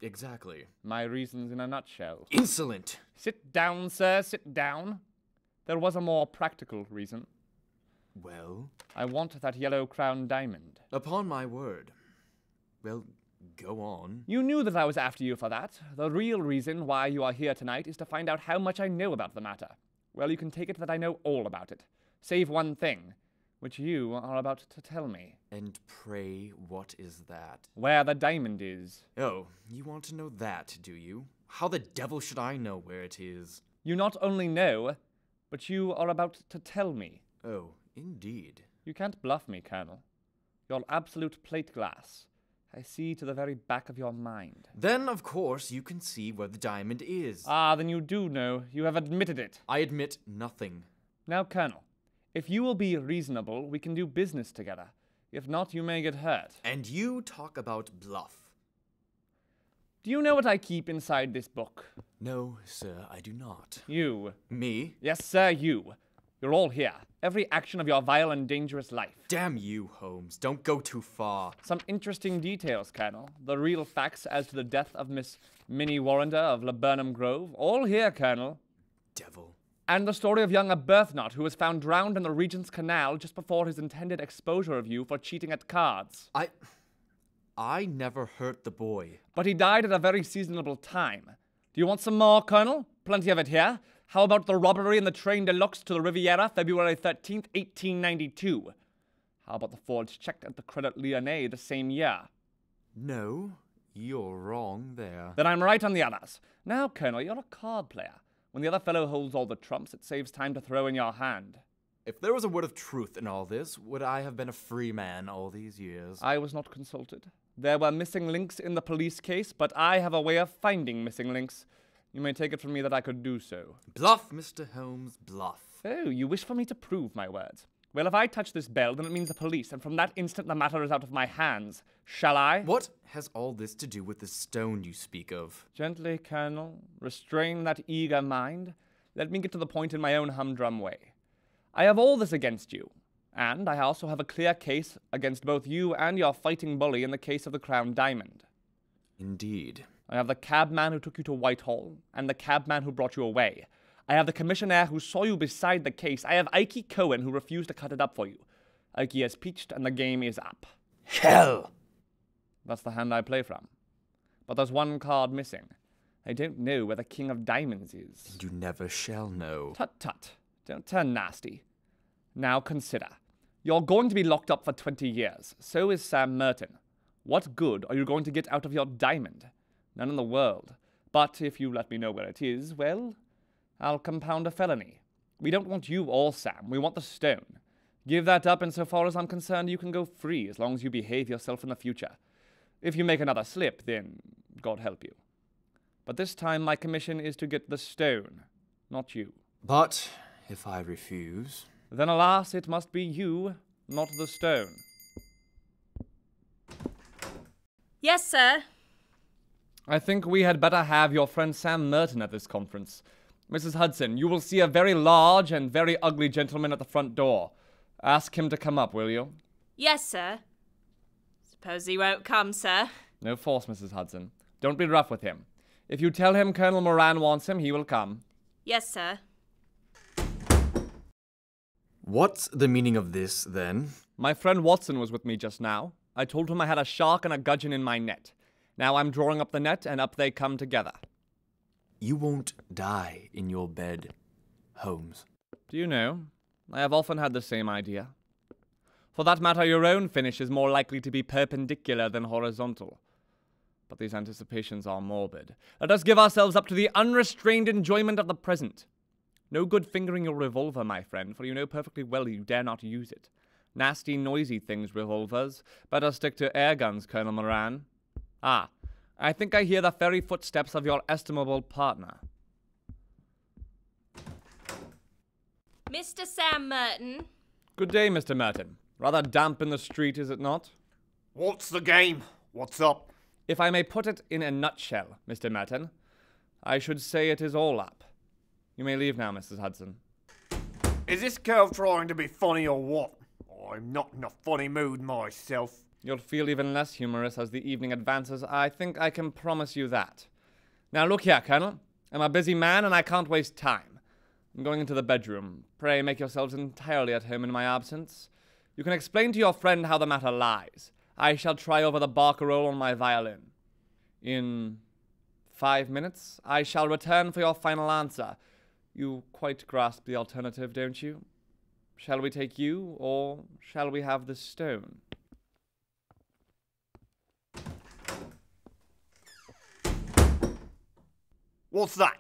exactly? My reasons in a nutshell. Insolent! Sit down, sir, sit down. There was a more practical reason. Well? I want that yellow crown diamond. Upon my word. Well, go on. You knew that I was after you for that. The real reason why you are here tonight is to find out how much I know about the matter. Well, you can take it that I know all about it. Save one thing, which you are about to tell me. And pray, what is that? Where the diamond is. Oh, you want to know that, do you? How the devil should I know where it is? You not only know, but you are about to tell me. Oh, indeed. You can't bluff me, Colonel. You're absolute plate glass. I see to the very back of your mind. Then, of course, you can see where the diamond is. Ah, then you do know. You have admitted it. I admit nothing. Now, Colonel, if you will be reasonable, we can do business together. If not, you may get hurt. And you talk about bluff. Do you know what I keep inside this book? No, sir, I do not. You. Me? Yes, sir, you. You're all here. Every action of your vile and dangerous life. Damn you, Holmes. Don't go too far. Some interesting details, Colonel. The real facts as to the death of Miss Minnie Warrender of Laburnum Grove. All here, Colonel. Devil. And the story of young Arbuthnot, who was found drowned in the Regent's Canal just before his intended exposure of you for cheating at cards. I never hurt the boy. But he died at a very seasonable time. Do you want some more, Colonel? Plenty of it here. How about the robbery in the train deluxe to the Riviera, February 13th, 1892? How about the forged check at the Credit Lyonnais the same year? No, you're wrong there. Then I'm right on the others. Now, Colonel, you're a card player. When the other fellow holds all the trumps, it saves time to throw in your hand. If there was a word of truth in all this, would I have been a free man all these years? I was not consulted. There were missing links in the police case, but I have a way of finding missing links. You may take it from me that I could do so. Bluff, Mr. Holmes, bluff. Oh, you wish for me to prove my words. Well, if I touch this bell, then it means the police, and from that instant the matter is out of my hands. Shall I? What has all this to do with the stone you speak of? Gently, Colonel. Restrain that eager mind. Let me get to the point in my own humdrum way. I have all this against you, and I also have a clear case against both you and your fighting bully in the case of the Crown Diamond. Indeed. I have the cabman who took you to Whitehall, and the cabman who brought you away. I have the commissionaire who saw you beside the case. I have Ikey Cohen who refused to cut it up for you. Ikey has peached, and the game is up. Hell! That's the hand I play from. But there's one card missing. I don't know where the King of Diamonds is. You never shall know. Tut tut. Don't turn nasty. Now consider. You're going to be locked up for 20 years. So is Sam Merton. What good are you going to get out of your diamond? None in the world. But if you let me know where it is, well, I'll compound a felony. We don't want you or Sam. We want the stone. Give that up, and so far as I'm concerned, you can go free as long as you behave yourself in the future. If you make another slip, then God help you. But this time my commission is to get the stone, not you. But if I refuse? Then alas, it must be you, not the stone. Yes, sir. I think we had better have your friend Sam Merton at this conference. Mrs. Hudson, you will see a very large and very ugly gentleman at the front door. Ask him to come up, will you? Yes, sir. Suppose he won't come, sir. No force, Mrs. Hudson. Don't be rough with him. If you tell him Colonel Moran wants him, he will come. Yes, sir. What's the meaning of this, then? My friend Watson was with me just now. I told him I had a shark and a gudgeon in my net. Now I'm drawing up the net, and up they come together. You won't die in your bed, Holmes. Do you know, I have often had the same idea. For that matter, your own finish is more likely to be perpendicular than horizontal. But these anticipations are morbid. Let us give ourselves up to the unrestrained enjoyment of the present. No good fingering your revolver, my friend, for you know perfectly well you dare not use it. Nasty, noisy things, revolvers. Better stick to air guns, Colonel Moran. Ah, I think I hear the fairy footsteps of your estimable partner. Mr. Sam Merton. Good day, Mr. Merton. Rather damp in the street, is it not? What's the game? What's up? If I may put it in a nutshell, Mr. Merton, I should say it is all up. You may leave now, Mrs. Hudson. Is this girl trying to be funny or what? I'm not in a funny mood myself. You'll feel even less humorous as the evening advances. I think I can promise you that. Now look here, Colonel. I'm a busy man and I can't waste time. I'm going into the bedroom. Pray make yourselves entirely at home in my absence. You can explain to your friend how the matter lies. I shall try over the barcarolle on my violin. In 5 minutes, I shall return for your final answer. You quite grasp the alternative, don't you? Shall we take you, or shall we have the stone? What's that?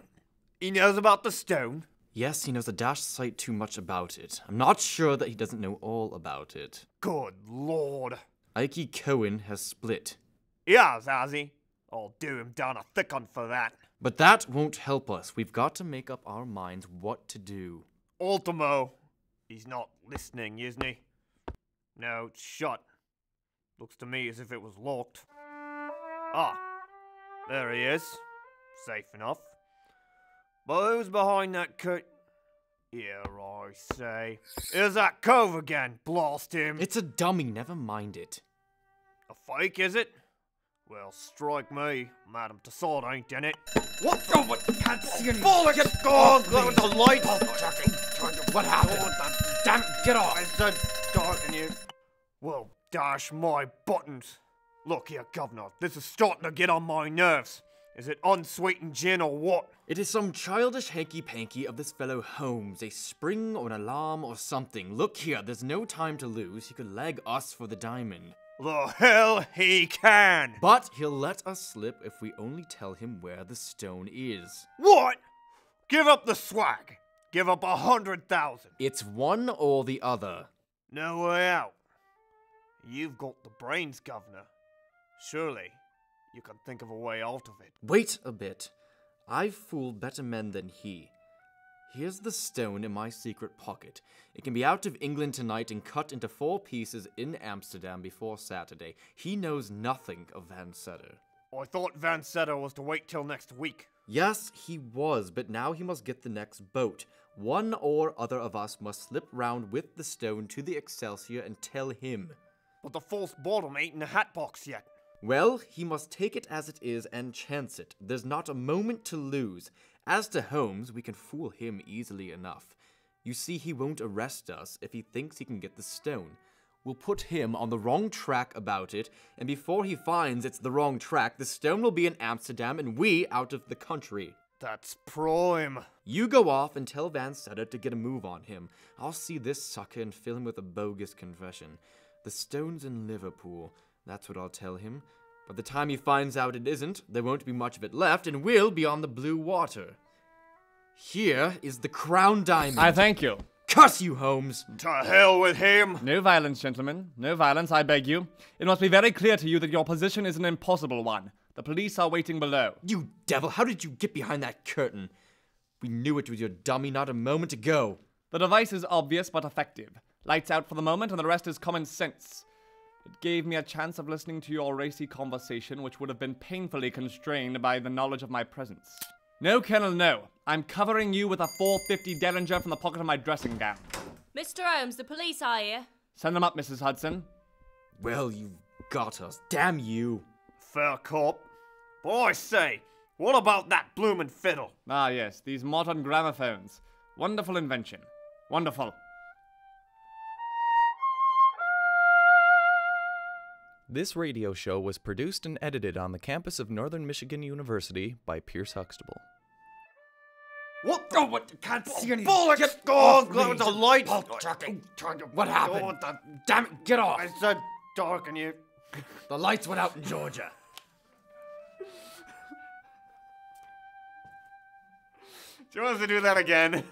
He knows about the stone? Yes, he knows a dash sight too much about it. I'm not sure that he doesn't know all about it. Good lord. Ike Cohen has split. He has he? I'll do him down a thick one for that. But that won't help us. We've got to make up our minds what to do. Ultimo. He's not listening, isn't he? No, it's shut. Looks to me as if it was locked. Ah, there he is. Safe enough. But who's behind that curtain? Here, I say. Here's that cove again, blast him. It's a dummy, never mind it. A fake, is it? Well, strike me. Madame Tussauds ain't in it. What? Oh, what? Can't see any. Bollocks! Get gone! off me. The light! What happened? Damn it, get off! I said darken you. Well, dash my buttons. Look here, Governor. This is starting to get on my nerves. Is it unsweetened gin or what? It is some childish hanky-panky of this fellow Holmes, a spring or an alarm or something. Look here, there's no time to lose. He could lag us for the diamond. The hell he can! But he'll let us slip if we only tell him where the stone is. What? Give up the swag. Give up 100,000. It's one or the other. No way out. You've got the brains, Governor. Surely you can think of a way out of it. Wait a bit. I've fooled better men than he. Here's the stone in my secret pocket. It can be out of England tonight and cut into 4 pieces in Amsterdam before Saturday. He knows nothing of Van Setter. I thought Van Setter was to wait till next week. Yes, he was, but now he must get the next boat. One or other of us must slip round with the stone to the Excelsior and tell him. But the false bottom ain't in the hat box yet. Well, he must take it as it is and chance it. There's not a moment to lose. As to Holmes, we can fool him easily enough. You see, he won't arrest us if he thinks he can get the stone. We'll put him on the wrong track about it, and before he finds it's the wrong track, the stone will be in Amsterdam and we out of the country. That's prime. You go off and tell Van Setter to get a move on him. I'll see this sucker and fill him with a bogus confession. The stone's in Liverpool. That's what I'll tell him. By the time he finds out it isn't, there won't be much of it left, and we'll be on the blue water. Here is the crown diamond. I thank you. Curse you, Holmes! To hell with him. No violence, gentlemen. No violence, I beg you. It must be very clear to you that your position is an impossible one. The police are waiting below. You devil, how did you get behind that curtain? We knew it was your dummy not a moment ago. The device is obvious but effective. Lights out for the moment and the rest is common sense. It gave me a chance of listening to your racy conversation, which would have been painfully constrained by the knowledge of my presence. No, Colonel, no. I'm covering you with a 450 Derringer from the pocket of my dressing gown. Mr. Holmes, the police are here. Send them up, Mrs. Hudson. Well, you've got us. Damn you. Fair cop. But I say, what about that bloomin' fiddle? Ah, yes, these modern gramophones. Wonderful invention. Wonderful. This radio show was produced and edited on the campus of Northern Michigan University by Pierce Huxtable. What? Oh, what? Can't see any. Bollocks! Get Go off on, me. the light! What happened? Damn it, get off. I said darken you. The lights went out in Georgia. Do you want us to do that again?